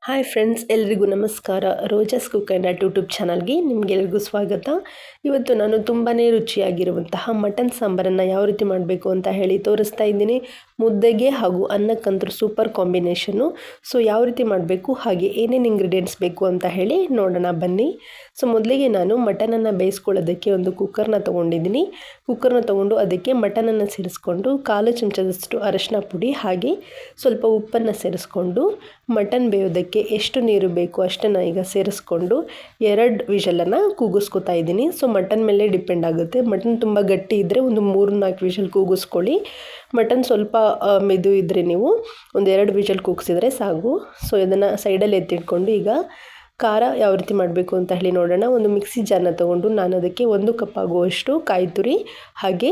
Hi friends, ಎಲ್ರಿಗೂ ನಮಸ್ಕಾರ. ರೋಜಾಸ್ cook and art YouTube ಚಾನಲ್ಗೆ ನಿಮಗೆಲ್ರಿಗೂ ಸ್ವಾಗತ. ಇವತ್ತು ನಾನು ತುಂಬಾ ರುಚಿಯಾಗಿರುವಂತಹ ಮಟನ್ ಸಾಂಬಾರನ್ನು ಯಾವ ರೀತಿ ಮಾಡಬೇಕು ಅಂತ ಹೇಳಿ ತೋರಿಸ್ತಾ ಇದ್ದೀನಿ. ಮುದ್ದೆಗೆ ಹಾಗೂ ಅನ್ನಕ್ಕಂತೂ ಸೂಪರ್ ಕಾಂಬಿನೇಷನ್ನು. ಸೊ ಯಾವ ರೀತಿ ಮಾಡಬೇಕು ಹಾಗೆ ಏನೇನು ಇಂಗ್ರೀಡಿಯೆಂಟ್ಸ್ ಬೇಕು ಅಂತ ಹೇಳಿ ನೋಡೋಣ ಬನ್ನಿ. ಸೊ ಮೊದಲಿಗೆ ನಾನು ಮಟನನ್ನು ಬೇಯಿಸ್ಕೊಳ್ಳೋದಕ್ಕೆ ಒಂದು ಕುಕ್ಕರ್ನ ತೊಗೊಂಡಿದ್ದೀನಿ. ಕುಕ್ಕರ್ನ ತೊಗೊಂಡು ಅದಕ್ಕೆ ಮಟನನ್ನು ಸೇರಿಸ್ಕೊಂಡು 1/4 ಚಮಚದಷ್ಟು ಅರಶಿನ ಪುಡಿ ಹಾಗೆ ಸ್ವಲ್ಪ ಉಪ್ಪನ್ನು ಸೇರಿಸ್ಕೊಂಡು ಮಟನ್ ಬೇಯೋದಕ್ಕೆ ಎಷ್ಟು ನೀರು ಬೇಕು ಅಷ್ಟನ್ನು ಈಗ ಸೇರಿಸ್ಕೊಂಡು 2 ವಿಷಲನ್ನು ಕೂಗಿಸ್ಕೊತಾ ಇದ್ದೀನಿ. ಸೊ ಮಟನ್ ಮೇಲೆ ಡಿಪೆಂಡ್ ಆಗುತ್ತೆ. ಮಟನ್ ತುಂಬ ಗಟ್ಟಿ ಇದ್ದರೆ ಒಂದು 3-4 ವಿಷಲ್ ಕೂಗಿಸ್ಕೊಳ್ಳಿ. ಮಟನ್ ಸ್ವಲ್ಪ ಮೆದು ಇದ್ದರೆ ನೀವು ಒಂದು 2 ವಿಷಲ್ ಕೂಗಿಸಿದ್ರೆ ಸಾಕು. ಸೊ ಇದನ್ನು ಸೈಡಲ್ಲಿ ಎತ್ತಿಟ್ಕೊಂಡು ಈಗ ಖಾರ ಯಾವ ರೀತಿ ಮಾಡಬೇಕು ಅಂತ ಹೇಳಿ ನೋಡೋಣ. ಒಂದು ಮಿಕ್ಸಿ ಜಾರ್ನ ತೊಗೊಂಡು ನಾನು ಅದಕ್ಕೆ 1 ಕಪ್ ಆಗುವಷ್ಟು ಕಾಯಿ ತುರಿ ಹಾಗೆ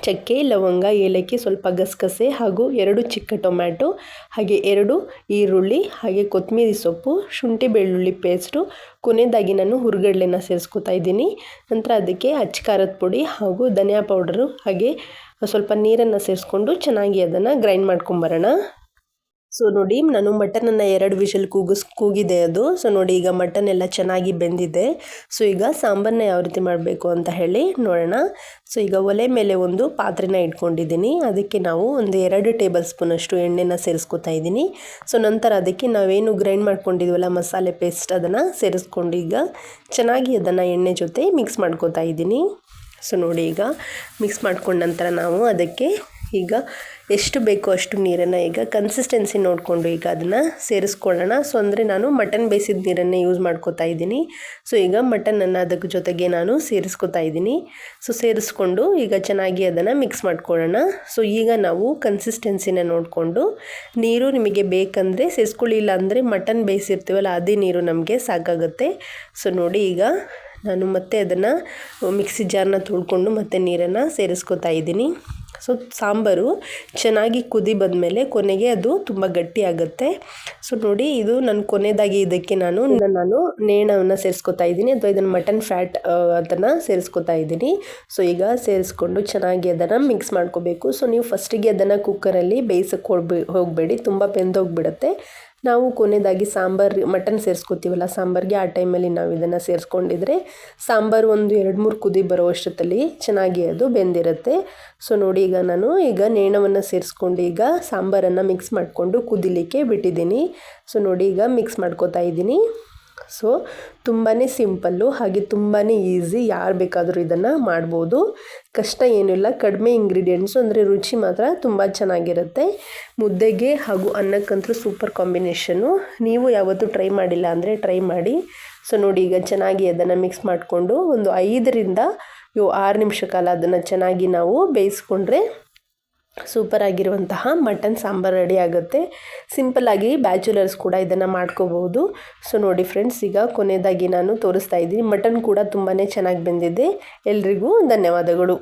ಚಕ್ಕೆ, ಲವಂಗ, ಏಲಕ್ಕಿ, ಸ್ವಲ್ಪ ಗಸಗಸೆ ಹಾಗೂ 2 ಚಿಕ್ಕ ಟೊಮ್ಯಾಟೊ ಹಾಗೆ 2 ಈರುಳ್ಳಿ ಹಾಗೆ ಕೊತ್ತಂಬರಿ ಸೊಪ್ಪು, ಶುಂಠಿ ಬೆಳ್ಳುಳ್ಳಿ ಪೇಸ್ಟು, ಕೊನೆಯದಾಗಿ ನಾನು ಹುರಿಗಡಲೆನ ಸೇರಿಸ್ಕೊತಾ ಇದ್ದೀನಿ. ನಂತರ ಅದಕ್ಕೆ ಅಚ್ಚ ಖಾರದ ಪುಡಿ ಹಾಗೂ ಧನಿಯಾ ಪೌಡರು ಹಾಗೆ ಸ್ವಲ್ಪ ನೀರನ್ನು ಸೇರಿಸ್ಕೊಂಡು ಚೆನ್ನಾಗಿ ಅದನ್ನು ಗ್ರೈಂಡ್ ಮಾಡ್ಕೊಂಬರೋಣ. ಸೊ ನೋಡಿ, ನಾನು ಮಟನನ್ನು 2 ವಿಷಲ್ ಕೂಗಿದೆ ಅದು. ಸೊ ನೋಡಿ, ಈಗ ಮಟನ್ ಎಲ್ಲ ಚೆನ್ನಾಗಿ ಬೆಂದಿದೆ. ಸೊ ಈಗ ಸಾಂಬಾರನ್ನ ಯಾವ ರೀತಿ ಮಾಡಬೇಕು ಅಂತ ಹೇಳಿ ನೋಡೋಣ. ಸೊ ಈಗ ಒಲೆ ಮೇಲೆ ಒಂದು ಪಾತ್ರೆನ ಇಟ್ಕೊಂಡಿದ್ದೀನಿ. ಅದಕ್ಕೆ ನಾವು ಒಂದು 2 ಟೇಬಲ್ ಸ್ಪೂನಷ್ಟು ಎಣ್ಣೆನ ಸೇರಿಸ್ಕೊತಾ ಇದ್ದೀನಿ. ಸೊ ನಂತರ ಅದಕ್ಕೆ ನಾವೇನು ಗ್ರೈಂಡ್ ಮಾಡ್ಕೊಂಡಿದ್ವಲ್ಲ ಮಸಾಲೆ ಪೇಸ್ಟ್ ಅದನ್ನು ಸೇರಿಸ್ಕೊಂಡು ಈಗ ಚೆನ್ನಾಗಿ ಅದನ್ನು ಎಣ್ಣೆ ಜೊತೆ ಮಿಕ್ಸ್ ಮಾಡ್ಕೊತಾ ಇದ್ದೀನಿ. ಸೊ ನೋಡಿ, ಈಗ ಮಿಕ್ಸ್ ಮಾಡ್ಕೊಂಡ ನಂತರ ನಾವು ಅದಕ್ಕೆ ಈಗ ಎಷ್ಟು ಬೇಕೋ ಅಷ್ಟು ನೀರನ್ನು ಈಗ ಕನ್ಸಿಸ್ಟೆನ್ಸಿ ನೋಡಿಕೊಂಡು ಈಗ ಅದನ್ನು ಸೇರಿಸ್ಕೊಳ್ಳೋಣ. ಸೊ ಅಂದರೆ ನಾನು ಮಟನ್ ಬೇಯಿಸಿದ ನೀರನ್ನೇ ಯೂಸ್ ಮಾಡ್ಕೋತಾ ಇದ್ದೀನಿ. ಸೊ ಈಗ ಮಟನನ್ನು ಅದಕ್ಕೆ ಜೊತೆಗೆ ನಾನು ಸೇರಿಸ್ಕೊತಾ ಇದ್ದೀನಿ. ಸೊ ಸೇರಿಸ್ಕೊಂಡು ಈಗ ಚೆನ್ನಾಗಿ ಅದನ್ನು ಮಿಕ್ಸ್ ಮಾಡ್ಕೊಳ್ಳೋಣ. ಸೊ ಈಗ ನಾವು ಕನ್ಸಿಸ್ಟೆನ್ಸಿನ ನೋಡಿಕೊಂಡು ನೀರು ನಿಮಗೆ ಬೇಕಂದರೆ ಸೇರಿಸ್ಕೊಳ್ಳಿ, ಇಲ್ಲ ಅಂದರೆ ಮಟನ್ ಬೇಯಿಸಿರ್ತೀವಲ್ಲ ಅದೇ ನೀರು ನಮಗೆ ಸಾಕಾಗುತ್ತೆ. ಸೊ ನೋಡಿ, ಈಗ ನಾನು ಮತ್ತೆ ಅದನ್ನು ಮಿಕ್ಸಿ ಜಾರ್ನ ತೊಳ್ಕೊಂಡು ಮತ್ತೆ ನೀರನ್ನು ಸೇರಿಸ್ಕೊತಾ ಇದ್ದೀನಿ. ಸೊ ಸಾಂಬಾರು ಚೆನ್ನಾಗಿ ಕುದಿ ಬಂದಮೇಲೆ ಕೊನೆಗೆ ಅದು ತುಂಬ ಗಟ್ಟಿ ಆಗುತ್ತೆ. ಸೊ ನೋಡಿ, ಇದು ನಾನು ಕೊನೆಯದಾಗಿ ಇದಕ್ಕೆ ನಾನು ನೇಣವನ್ನು ಸೇರಿಸ್ಕೊತಾ ಇದ್ದೀನಿ ಅಥವಾ ಇದನ್ನು ಮಟನ್ ಫ್ಯಾಟ್ ಅದನ್ನು ಸೇರಿಸ್ಕೊತಾ ಇದ್ದೀನಿ. ಸೊ ಈಗ ಸೇರಿಸ್ಕೊಂಡು ಚೆನ್ನಾಗಿ ಅದನ್ನು ಮಿಕ್ಸ್ ಮಾಡ್ಕೋಬೇಕು. ಸೊ ನೀವು ಫಸ್ಟಿಗೆ ಅದನ್ನು ಕುಕ್ಕರಲ್ಲಿ ಬೇಯಿಸೋಕ್ಕೆ ಹೋಗಬೇಡಿ, ತುಂಬ ಬೆಂದೋಗಿಬಿಡುತ್ತೆ. ನಾವು ಕೊನೆಯದಾಗಿ ಮಟನ್ ಸೇರಿಸ್ಕೊತೀವಲ್ಲ ಸಾಂಬಾರಿಗೆ, ಆ ಟೈಮಲ್ಲಿ ನಾವು ಇದನ್ನು ಸೇರಿಸ್ಕೊಂಡಿದ್ರೆ ಸಾಂಬಾರು ಒಂದು 2-3 ಕುದಿ ಬರೋ ಅಷ್ಟೊತ್ತಲ್ಲಿ ಚೆನ್ನಾಗಿ ಅದು ಬೆಂದಿರುತ್ತೆ. ಸೊ ನೋಡಿ, ಈಗ ನಾನು ನೇಣವನ್ನು ಸೇರಿಸ್ಕೊಂಡು ಈಗ ಸಾಂಬಾರನ್ನು ಮಿಕ್ಸ್ ಮಾಡಿಕೊಂಡು ಕುದಿಲಿಕ್ಕೆ ಬಿಟ್ಟಿದ್ದೀನಿ. ಸೊ ನೋಡಿ, ಈಗ ಮಿಕ್ಸ್ ಮಾಡ್ಕೋತಾ ಇದ್ದೀನಿ. ಸೊ ತುಂಬಾ ಸಿಂಪಲ್ಲು ಹಾಗೆ ತುಂಬಾ ಈಸಿ, ಯಾರು ಬೇಕಾದರೂ ಇದನ್ನು ಮಾಡ್ಬೋದು. ಕಷ್ಟ ಏನಿಲ್ಲ, ಕಡಿಮೆ ಇಂಗ್ರೀಡಿಯೆಂಟ್ಸು, ಅಂದರೆ ರುಚಿ ಮಾತ್ರ ತುಂಬ ಚೆನ್ನಾಗಿರುತ್ತೆ. ಮುದ್ದೆಗೆ ಹಾಗೂ ಅನ್ನಕ್ಕಂತೂ ಸೂಪರ್ ಕಾಂಬಿನೇಷನ್ನು. ನೀವು ಯಾವತ್ತೂ ಟ್ರೈ ಮಾಡಿಲ್ಲ ಅಂದರೆ ಟ್ರೈ ಮಾಡಿ. ಸೊ ನೋಡಿ, ಈಗ ಚೆನ್ನಾಗಿ ಅದನ್ನು ಮಿಕ್ಸ್ ಮಾಡಿಕೊಂಡು ಒಂದು 5-6 ನಿಮಿಷ ಕಾಲ ಅದನ್ನು ಚೆನ್ನಾಗಿ ನಾವು ಬೇಯಿಸ್ಕೊಂಡ್ರೆ ಸೂಪರ್ ಆಗಿರುವಂತಹ ಮಟನ್ ಸಾಂಬಾರು ರೆಡಿ ಆಗುತ್ತೆ. ಸಿಂಪಲ್ಲಾಗಿ ಬ್ಯಾಚುಲರ್ಸ್ ಕೂಡ ಇದನ್ನು ಮಾಡ್ಕೋಬಹುದು. ಸೊ ನೋಡಿ ಫ್ರೆಂಡ್ಸ್, ಈಗ ಕೊನೆಯದಾಗಿ ನಾನು ತೋರಿಸ್ತಾ ಇದ್ದೀನಿ. ಮಟನ್ ಕೂಡ ತುಂಬಾ ಚೆನ್ನಾಗಿ ಬೆಂದಿದೆ. ಎಲ್ರಿಗೂ ಧನ್ಯವಾದಗಳು.